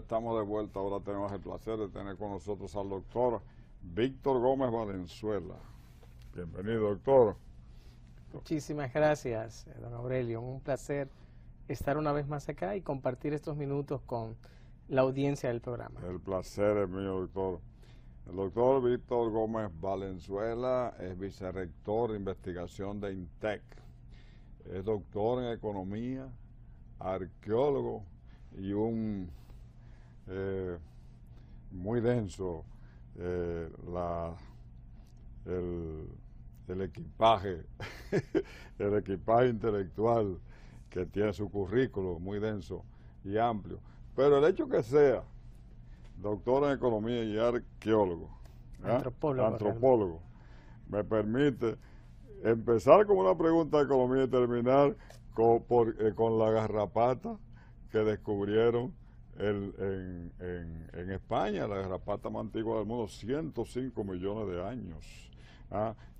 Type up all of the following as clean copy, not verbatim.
estamos de vuelta. Ahora tenemos el placer de tener con nosotros al doctor Víctor Gómez Valenzuela. Bienvenido, doctor. Muchísimas gracias, don Aurelio. Un placer estar una vez más acá y compartir estos minutos con la audiencia del programa. El placer es mío, doctor. El doctor Víctor Gómez Valenzuela es vicerrector de investigación de INTEC. Es doctor en economía, arqueólogo y un muy denso el equipaje, el equipaje intelectual que tiene su currículo, muy denso y amplio. Pero el hecho que sea doctor en economía y arqueólogo, antropólogo, me permite empezar con una pregunta de economía y terminar con la garrapata que descubrieron en España, la garrapata más antigua del mundo, 105 millones de años.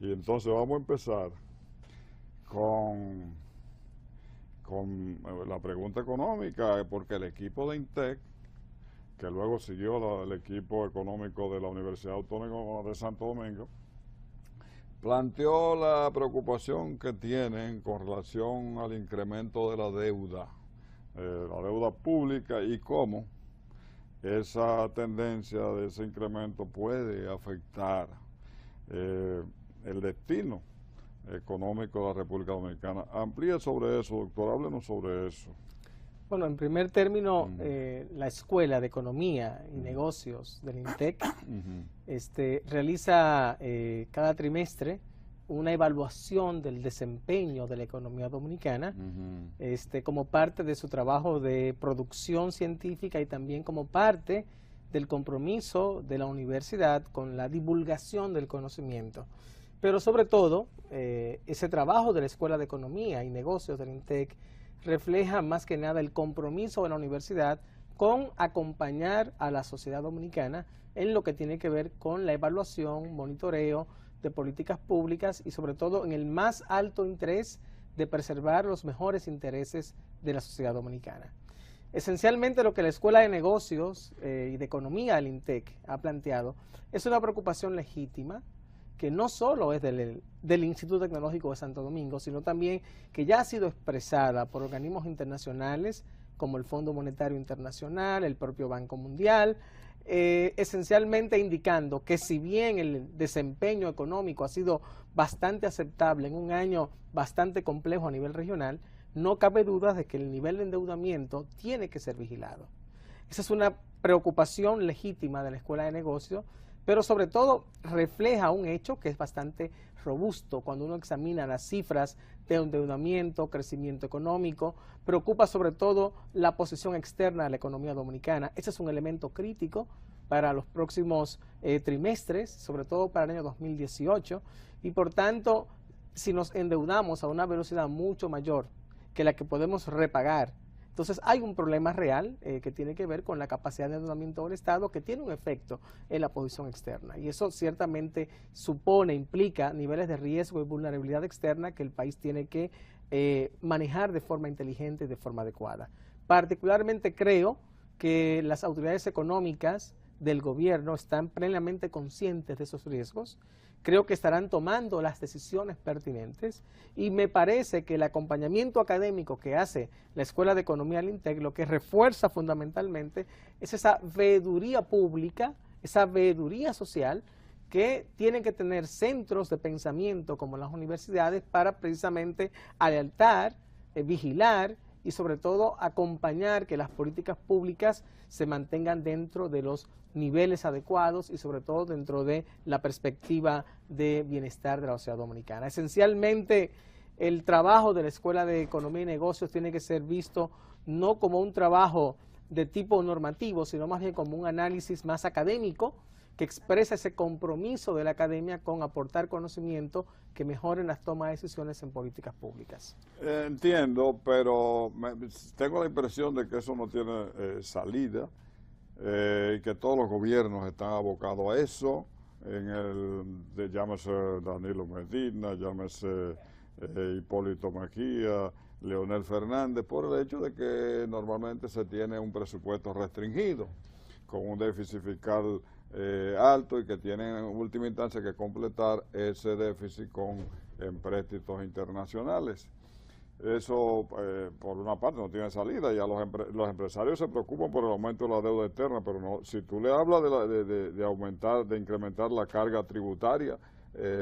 Y entonces vamos a empezar con la pregunta económica, porque el equipo de INTEC, que luego siguió el equipo económico de la Universidad Autónoma de Santo Domingo, planteó la preocupación que tienen con relación al incremento de la deuda pública y cómo esa tendencia de ese incremento puede afectar el destino económico de la República Dominicana. Amplíe sobre eso, doctor, háblenos sobre eso. Bueno, en primer término, la Escuela de Economía y Negocios del INTEC realiza cada trimestre una evaluación del desempeño de la economía dominicana como parte de su trabajo de producción científica y también como parte del compromiso de la universidad con la divulgación del conocimiento. Pero sobre todo, ese trabajo de la Escuela de Economía y Negocios del INTEC refleja más que nada el compromiso de la universidad con acompañar a la sociedad dominicana en lo que tiene que ver con la evaluación, monitoreo de políticas públicas y sobre todo en el más alto interés de preservar los mejores intereses de la sociedad dominicana. Esencialmente lo que la Escuela de Negocios y de Economía del INTEC ha planteado es una preocupación legítima que no solo es del Instituto Tecnológico de Santo Domingo, sino también que ya ha sido expresada por organismos internacionales como el Fondo Monetario Internacional, el propio Banco Mundial, esencialmente indicando que si bien el desempeño económico ha sido bastante aceptable en un año bastante complejo a nivel regional, no cabe duda de que el nivel de endeudamiento tiene que ser vigilado. Esa es una preocupación legítima de la Escuela de Negocios, pero sobre todo refleja un hecho que es bastante robusto cuando uno examina las cifras de endeudamiento, crecimiento económico, preocupa sobre todo la posición externa de la economía dominicana. Ese es un elemento crítico para los próximos trimestres, sobre todo para el año 2018, y por tanto, si nos endeudamos a una velocidad mucho mayor que la que podemos repagar, entonces hay un problema real que tiene que ver con la capacidad de endeudamiento del Estado, que tiene un efecto en la posición externa, y eso ciertamente implica niveles de riesgo y vulnerabilidad externa que el país tiene que manejar de forma inteligente y de forma adecuada. Particularmente creo que las autoridades económicas del gobierno están plenamente conscientes de esos riesgos. Creo que estarán tomando las decisiones pertinentes y me parece que el acompañamiento académico que hace la Escuela de Economía del INTEC lo que refuerza fundamentalmente es esa veeduría pública, esa veeduría social que tienen que tener centros de pensamiento como las universidades para precisamente alertar, vigilar y sobre todo acompañar que las políticas públicas se mantengan dentro de los niveles adecuados y sobre todo dentro de la perspectiva de bienestar de la sociedad dominicana. Esencialmente, el trabajo de la Escuela de Economía y Negocios tiene que ser visto no como un trabajo de tipo normativo, sino más bien como un análisis más académico que expresa ese compromiso de la academia con aportar conocimiento que mejoren las tomas de decisiones en políticas públicas. Entiendo, pero tengo la impresión de que eso no tiene salida, y que todos los gobiernos están abocados a eso, llámese Danilo Medina, llámese Hipólito Mejía, Leonel Fernández, por el hecho de que normalmente se tiene un presupuesto restringido, con un déficit fiscal alto y que tienen en última instancia que completar ese déficit con empréstitos internacionales. Eso, por una parte, no tiene salida. Ya los empresarios se preocupan por el aumento de la deuda externa, pero no, si tú le hablas de aumentar, de incrementar la carga tributaria,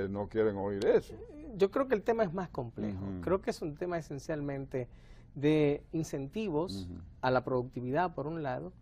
no quieren oír eso. Yo creo que el tema es más complejo. Creo que es un tema esencialmente de incentivos a la productividad, por un lado.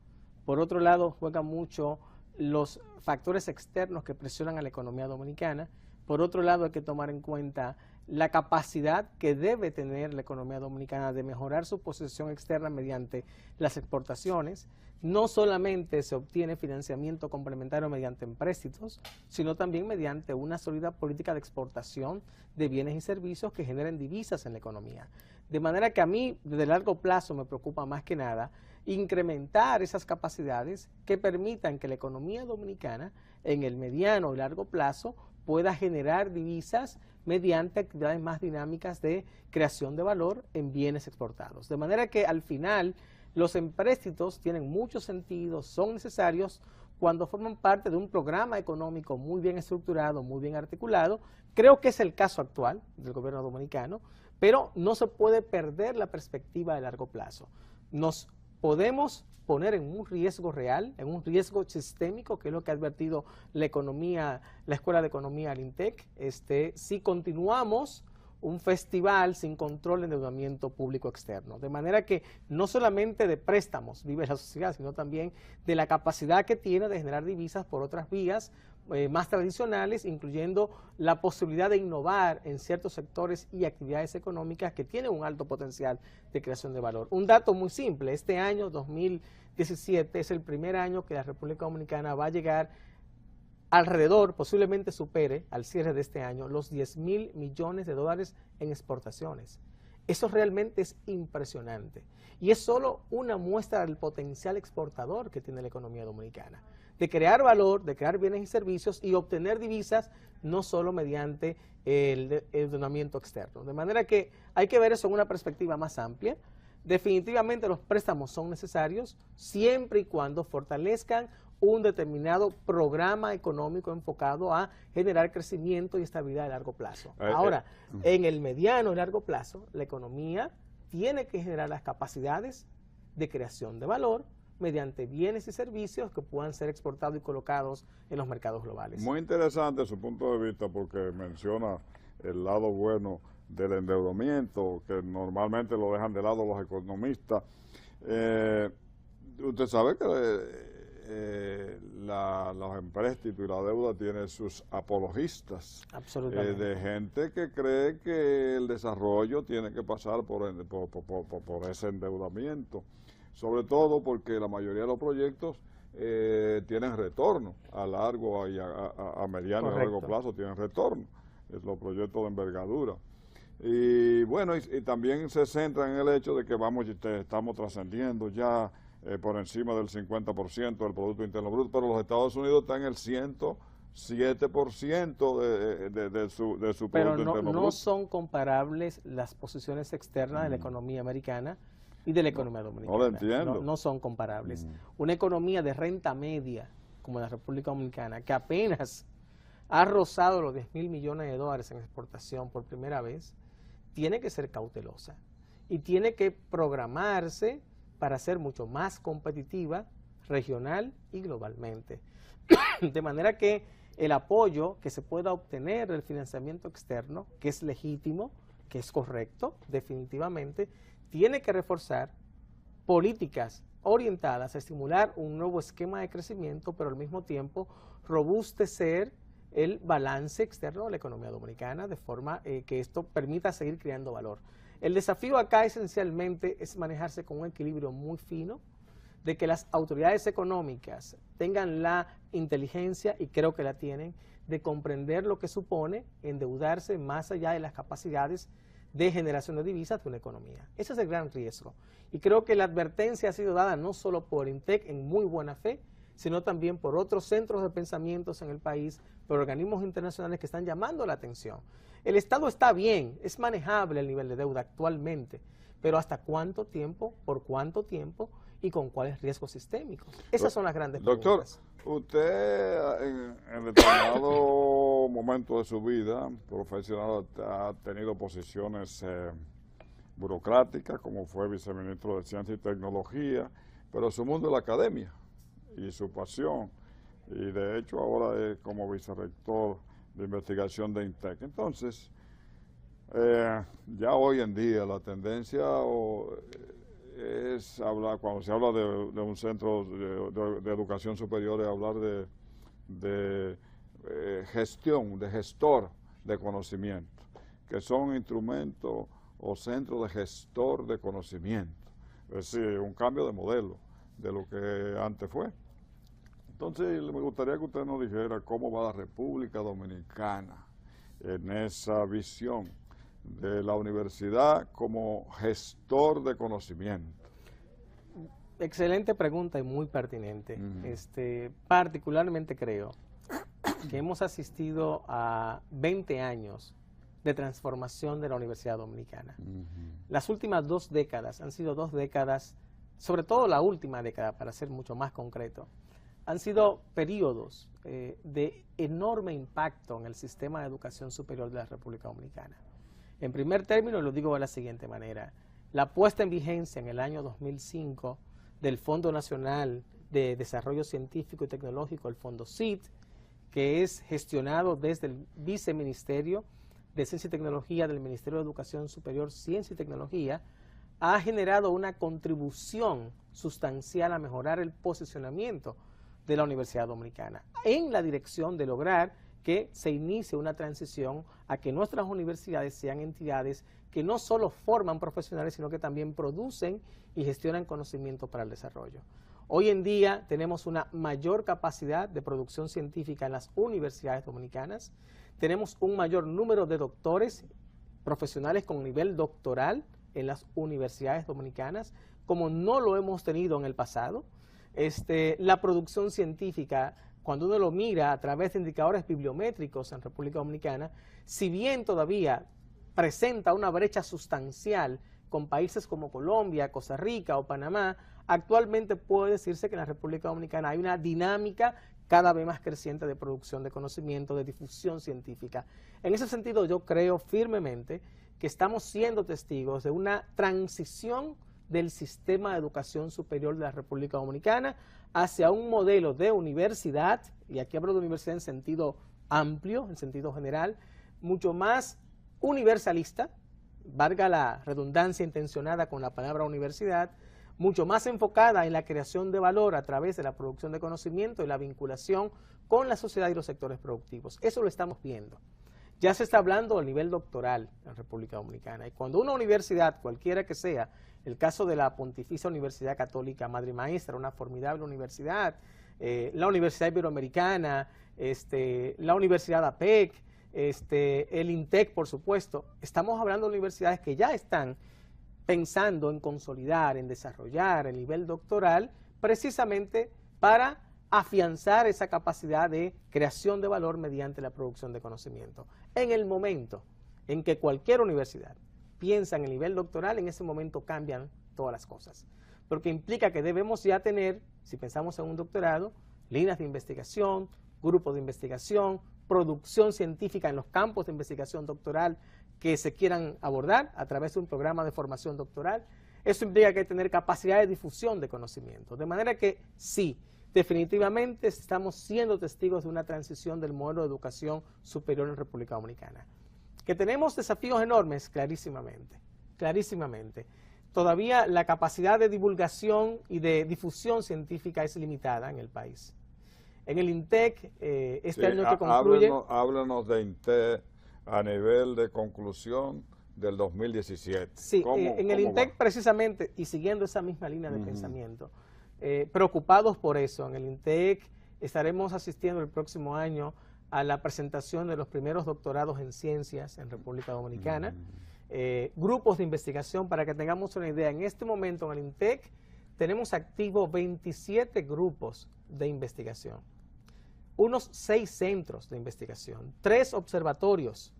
Por otro lado, juegan mucho los factores externos que presionan a la economía dominicana. Por otro lado, hay que tomar en cuenta la capacidad que debe tener la economía dominicana de mejorar su posición externa mediante las exportaciones. No solamente se obtiene financiamiento complementario mediante empréstitos, sino también mediante una sólida política de exportación de bienes y servicios que generen divisas en la economía. De manera que a mí, desde largo plazo, me preocupa más que nada incrementar esas capacidades que permitan que la economía dominicana, en el mediano y largo plazo, pueda generar divisas mediante actividades más dinámicas de creación de valor en bienes exportados. De manera que al final los empréstitos tienen mucho sentido, son necesarios cuando forman parte de un programa económico muy bien estructurado, muy bien articulado. Creo que es el caso actual del gobierno dominicano, pero no se puede perder la perspectiva de largo plazo. Nos podemos poner en un riesgo real, en un riesgo sistémico, que es lo que ha advertido la Escuela de Economía del INTEC, si continuamos un festival sin control de endeudamiento público externo. De manera que no solamente de préstamos vive la sociedad, sino también de la capacidad que tiene de generar divisas por otras vías más tradicionales, incluyendo la posibilidad de innovar en ciertos sectores y actividades económicas que tienen un alto potencial de creación de valor. Un dato muy simple: este año 2017 es el primer año que la República Dominicana va a llegar alrededor, posiblemente supere al cierre de este año, los 10.000 millones de dólares en exportaciones. Eso realmente es impresionante y es solo una muestra del potencial exportador que tiene la economía dominicana, de crear valor, de crear bienes y servicios y obtener divisas, no solo mediante el endeudamiento externo. De manera que hay que ver eso en una perspectiva más amplia. Definitivamente los préstamos son necesarios siempre y cuando fortalezcan un determinado programa económico enfocado a generar crecimiento y estabilidad a largo plazo. Ahora, en el mediano y largo plazo, la economía tiene que generar las capacidades de creación de valor mediante bienes y servicios que puedan ser exportados y colocados en los mercados globales. Muy interesante su punto de vista, porque menciona el lado bueno del endeudamiento, que normalmente lo dejan de lado los economistas. Usted sabe que los empréstitos y la deuda tienen sus apologistas. Absolutamente. De gente que cree que el desarrollo tiene que pasar por ese endeudamiento. Sobre todo porque la mayoría de los proyectos tienen retorno a largo y a mediano y a largo plazo, tienen retorno, los proyectos de envergadura. Y bueno, y también se centra en el hecho de que estamos trascendiendo ya por encima del 50% del Producto Interno Bruto, pero los Estados Unidos están en el 107% de su pero Producto Interno Bruto. No son comparables las posiciones externas de la economía americana y de la economía dominicana. No lo entiendo. No son comparables. Una economía de renta media, como la República Dominicana, que apenas ha rozado los 10.000 millones de dólares en exportación por primera vez, tiene que ser cautelosa y tiene que programarse para ser mucho más competitiva regional y globalmente. De manera que el apoyo que se pueda obtener del financiamiento externo, que es legítimo, que es correcto, definitivamente, tiene que reforzar políticas orientadas a estimular un nuevo esquema de crecimiento, pero al mismo tiempo robustecer el balance externo de la economía dominicana de forma que esto permita seguir creando valor. El desafío acá esencialmente es manejarse con un equilibrio muy fino, de que las autoridades económicas tengan la inteligencia, y creo que la tienen, de comprender lo que supone endeudarse más allá de las capacidades de generación de divisas de una economía. Ese es el gran riesgo. Y creo que la advertencia ha sido dada no solo por INTEC en muy buena fe, sino también por otros centros de pensamientos en el país, por organismos internacionales que están llamando la atención. El Estado está bien, es manejable el nivel de deuda actualmente, pero ¿hasta cuánto tiempo, por cuánto tiempo y con cuáles riesgos sistémicos? Esas son las grandes preguntas. Doctor, usted en determinado momento de su vida profesional ha tenido posiciones burocráticas, como fue viceministro de Ciencia y Tecnología, pero su mundo es la academia y su pasión, y de hecho ahora es como vicerrector de investigación de INTEC. Entonces, ya hoy en día la tendencia es hablar, cuando se habla de un centro de educación superior, es hablar de gestión, de gestor de conocimiento, que son instrumentos o centros de gestor de conocimiento. Es decir, un cambio de modelo de lo que antes fue. Entonces, me gustaría que usted nos dijera cómo va la República Dominicana en esa visión de la universidad como gestor de conocimiento. Excelente pregunta y muy pertinente. Particularmente creo que hemos asistido a 20 años de transformación de la Universidad Dominicana. Las últimas 2 décadas han sido 2 décadas, sobre todo la última década, para ser mucho más concreto, han sido periodos de enorme impacto en el sistema de educación superior de la República Dominicana. En primer término, lo digo de la siguiente manera: la puesta en vigencia en el año 2005 del Fondo Nacional de Desarrollo Científico y Tecnológico, el Fondo CIT, que es gestionado desde el Viceministerio de Ciencia y Tecnología del Ministerio de Educación Superior, Ciencia y Tecnología, ha generado una contribución sustancial a mejorar el posicionamiento de la Universidad Dominicana en la dirección de lograr que se inicie una transición a que nuestras universidades sean entidades que no solo forman profesionales, sino que también producen y gestionan conocimiento para el desarrollo. Hoy en día tenemos una mayor capacidad de producción científica en las universidades dominicanas, tenemos un mayor número de doctores profesionales con nivel doctoral en las universidades dominicanas, como no lo hemos tenido en el pasado. La producción científica, cuando uno lo mira a través de indicadores bibliométricos en República Dominicana, si bien todavía presenta una brecha sustancial con países como Colombia, Costa Rica o Panamá, actualmente puede decirse que en la República Dominicana hay una dinámica cada vez más creciente de producción de conocimiento, de difusión científica. En ese sentido, yo creo firmemente que estamos siendo testigos de una transición del sistema de educación superior de la República Dominicana hacia un modelo de universidad, y aquí hablo de universidad en sentido amplio, en sentido general, mucho más universalista, valga la redundancia intencionada con la palabra universidad, mucho más enfocada en la creación de valor a través de la producción de conocimiento y la vinculación con la sociedad y los sectores productivos. Eso lo estamos viendo. Ya se está hablando del nivel doctoral en República Dominicana, y cuando una universidad, cualquiera que sea, el caso de la Pontificia Universidad Católica Madre y Maestra, una formidable universidad, la Universidad Iberoamericana, la Universidad APEC, el INTEC, por supuesto, estamos hablando de universidades que ya están pensando en consolidar, en desarrollar el nivel doctoral, precisamente para afianzar esa capacidad de creación de valor mediante la producción de conocimiento. En el momento en que cualquier universidad piensa en el nivel doctoral, en ese momento cambian todas las cosas, porque implica que debemos ya tener, si pensamos en un doctorado, líneas de investigación, grupos de investigación, producción científica en los campos de investigación doctoral que se quieran abordar a través de un programa de formación doctoral. Eso implica que hay que tener capacidad de difusión de conocimiento, de manera que sí, definitivamente estamos siendo testigos de una transición del modelo de educación superior en República Dominicana. Que tenemos desafíos enormes, clarísimamente, clarísimamente. Todavía la capacidad de divulgación y de difusión científica es limitada en el país. En el INTEC, año que concluye... Háblanos de INTEC a nivel de conclusión del 2017. Sí, en el INTEC precisamente, y siguiendo esa misma línea de pensamiento, preocupados por eso, en el INTEC estaremos asistiendo el próximo año a la presentación de los primeros doctorados en ciencias en República Dominicana, grupos de investigación, para que tengamos una idea. En este momento en el INTEC tenemos activos 27 grupos de investigación, unos 6 centros de investigación, 3 observatorios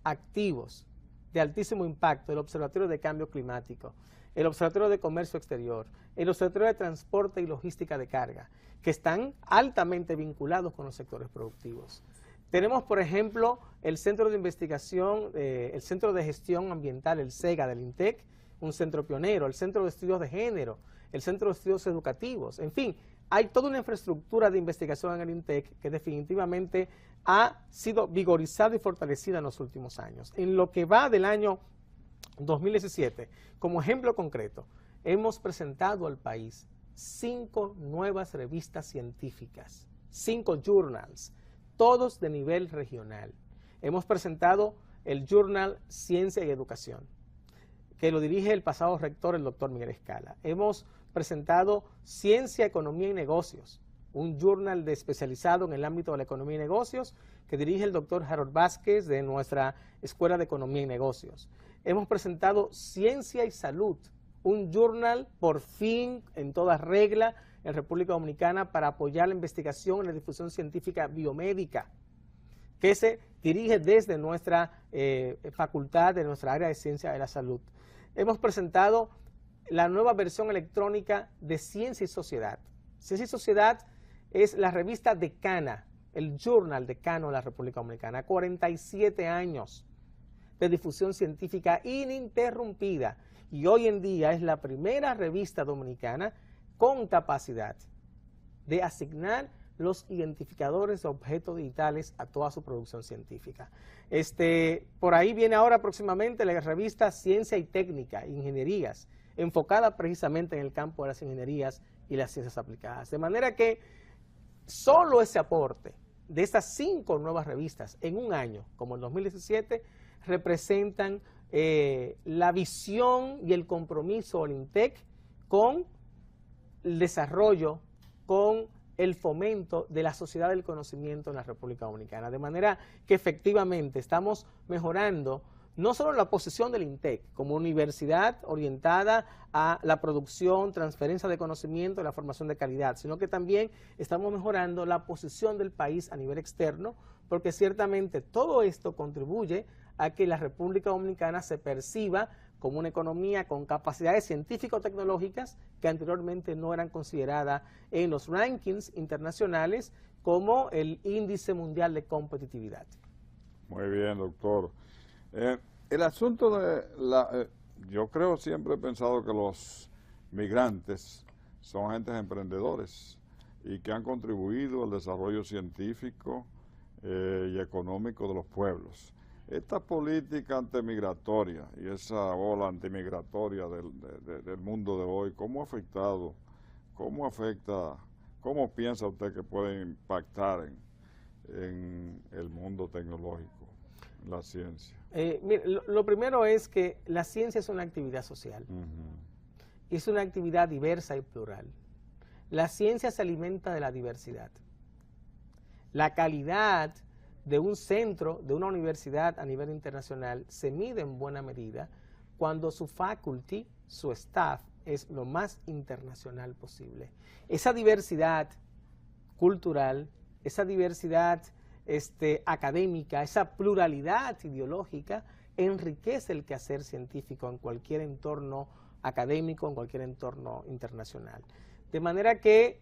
activos de altísimo impacto, el Observatorio de Cambio Climático, el Observatorio de Comercio Exterior, el Observatorio de Transporte y Logística de Carga, que están altamente vinculados con los sectores productivos. Tenemos, por ejemplo, el Centro de Investigación, el Centro de Gestión Ambiental, el CEGA del INTEC, un centro pionero, el Centro de Estudios de Género, el Centro de Estudios Educativos, en fin, hay toda una infraestructura de investigación en el INTEC que definitivamente ha sido vigorizada y fortalecida en los últimos años. En lo que va del año 2017, como ejemplo concreto, hemos presentado al país 5 nuevas revistas científicas, 5 journals, todos de nivel regional. Hemos presentado el Journal Ciencia y Educación, que lo dirige el pasado rector, el doctor Miguel Escala. Hemos presentado Ciencia, Economía y Negocios, un journal especializado en el ámbito de la economía y negocios, que dirige el doctor Harold Vázquez de nuestra Escuela de Economía y Negocios. Hemos presentado Ciencia y Salud, un journal por fin en toda regla en República Dominicana para apoyar la investigación y la difusión científica biomédica, que se dirige desde nuestra facultad, de nuestra área de Ciencia de la Salud. Hemos presentado la nueva versión electrónica de Ciencia y Sociedad. Ciencia y Sociedad es la revista decana, el journal decano de la República Dominicana, 47 años de difusión científica ininterrumpida, y hoy en día es la primera revista dominicana con capacidad de asignar los identificadores de objetos digitales a toda su producción científica. Por ahí viene ahora próximamente la revista Ciencia y Técnica, Ingenierías, enfocada precisamente en el campo de las ingenierías y las ciencias aplicadas. De manera que solo ese aporte de estas 5 nuevas revistas en un año, como el 2017, representan la visión y el compromiso del INTEC con el desarrollo, con el fomento de la sociedad del conocimiento en la República Dominicana. De manera que efectivamente estamos mejorando no solo la posición del INTEC como universidad orientada a la producción, transferencia de conocimiento y la formación de calidad, sino que también estamos mejorando la posición del país a nivel externo, porque ciertamente todo esto contribuye a que la República Dominicana se perciba como una economía con capacidades científico-tecnológicas que anteriormente no eran consideradas en los rankings internacionales como el índice mundial de competitividad. Muy bien, doctor. El asunto de yo creo, siempre he pensado que los migrantes son agentes emprendedores y que han contribuido al desarrollo científico y económico de los pueblos. Esta política antimigratoria y esa ola antimigratoria del mundo de hoy, ¿cómo piensa usted que puede impactar en el mundo tecnológico, la ciencia? Mire, lo primero es que la ciencia es una actividad social. Y es una actividad diversa y plural. La ciencia se alimenta de la diversidad. La calidad de un centro, de una universidad a nivel internacional, se mide en buena medida cuando su faculty, su staff, es lo más internacional posible. Esa diversidad cultural, esa diversidad académica, esa pluralidad ideológica, enriquece el quehacer científico en cualquier entorno académico, en cualquier entorno internacional. De manera que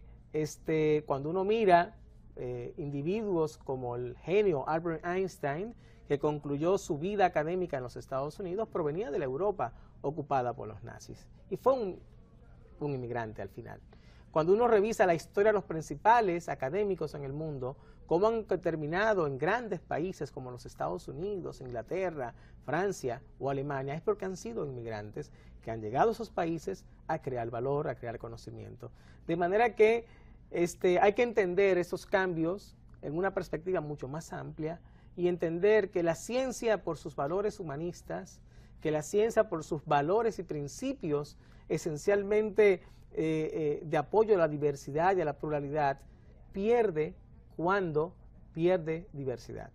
cuando uno mira individuos como el genio Albert Einstein, que concluyó su vida académica en los Estados Unidos, provenía de la Europa ocupada por los nazis y fue un inmigrante al final. Cuando uno revisa la historia de los principales académicos en el mundo, cómo han terminado en grandes países como los Estados Unidos, Inglaterra, Francia o Alemania, es porque han sido inmigrantes que han llegado a esos países a crear valor, a crear conocimiento. De manera que hay que entender esos cambios en una perspectiva mucho más amplia y entender que la ciencia por sus valores humanistas, que la ciencia por sus valores y principios esencialmente de apoyo a la diversidad y a la pluralidad, pierde cuando pierde diversidad.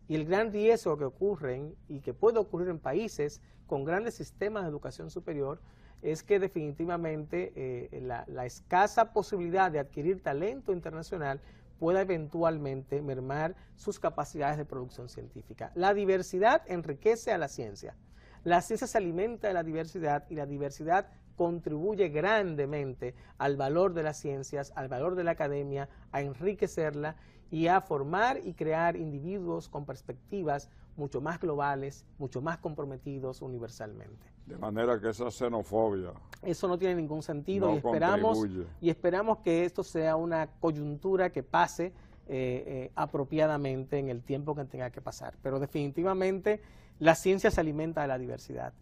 Y el gran riesgo que ocurre y que puede ocurrir en países con grandes sistemas de educación superior es que definitivamente la escasa posibilidad de adquirir talento internacional pueda eventualmente mermar sus capacidades de producción científica. La diversidad enriquece a la ciencia. La ciencia se alimenta de la diversidad y la diversidad contribuye grandemente al valor de las ciencias, al valor de la academia, a enriquecerla y a formar y crear individuos con perspectivas mucho más globales, mucho más comprometidos universalmente. De manera que esa xenofobia eso no tiene ningún sentido no y esperamos que esto sea una coyuntura que pase apropiadamente en el tiempo que tenga que pasar. Pero definitivamente la ciencia se alimenta de la diversidad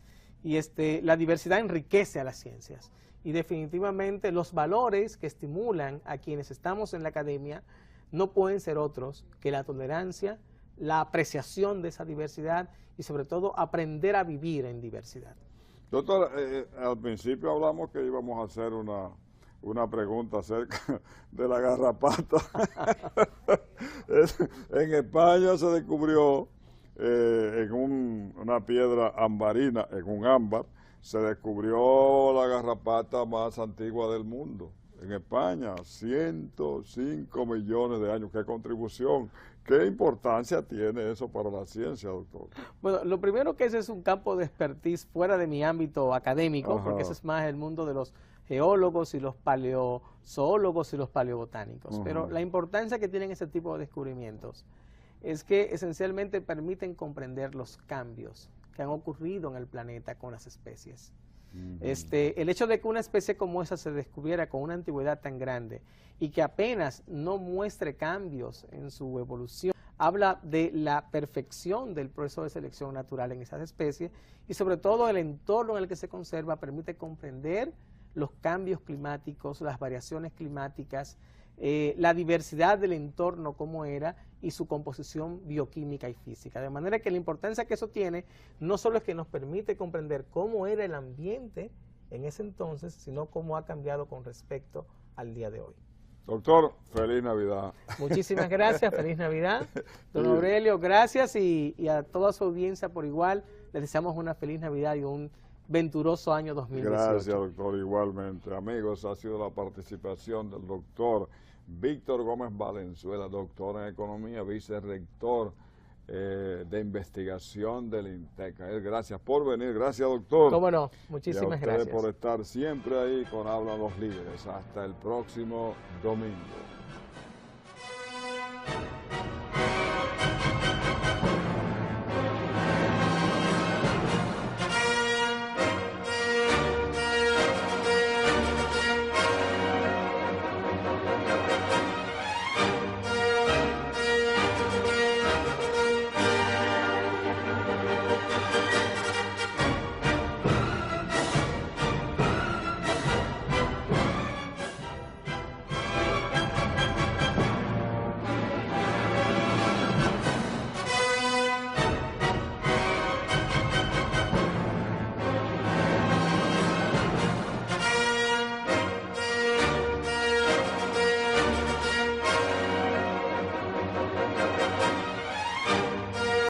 y la diversidad enriquece a las ciencias y definitivamente los valores que estimulan a quienes estamos en la academia no pueden ser otros que la tolerancia, la apreciación de esa diversidad y sobre todo aprender a vivir en diversidad. Doctor, al principio hablamos que íbamos a hacer una pregunta acerca de la garrapata. En España se descubrió en una piedra ambarina, en un ámbar, se descubrió la garrapata más antigua del mundo. En España, 105 millones de años. ¿Qué contribución? ¿Qué importancia tiene eso para la ciencia, doctor? Bueno, lo primero que ese es un campo de expertise fuera de mi ámbito académico, porque ese es más el mundo de los geólogos y los paleozoólogos y los paleobotánicos. Pero la importancia que tienen ese tipo de descubrimientos es que esencialmente permiten comprender los cambios que han ocurrido en el planeta con las especies. El hecho de que una especie como esa se descubriera con una antigüedad tan grande y que apenas no muestre cambios en su evolución, habla de la perfección del proceso de selección natural en esas especies y sobre todo el entorno en el que se conserva permite comprender los cambios climáticos, las variaciones climáticas, la diversidad del entorno como era y su composición bioquímica y física. De manera que la importancia que eso tiene no solo es que nos permite comprender cómo era el ambiente en ese entonces, sino cómo ha cambiado con respecto al día de hoy. Doctor, feliz Navidad. Muchísimas gracias, feliz Navidad. Don Aurelio, gracias y a toda su audiencia por igual, les deseamos una feliz Navidad y un venturoso año 2018. Gracias, doctor, igualmente. Amigos, ha sido la participación del doctor Víctor Gómez Valenzuela, doctor en Economía, vicerrector de investigación del INTECA. Gracias por venir, gracias, doctor. Cómo no, muchísimas gracias. Por estar siempre ahí con Hablan los Líderes. Hasta el próximo domingo.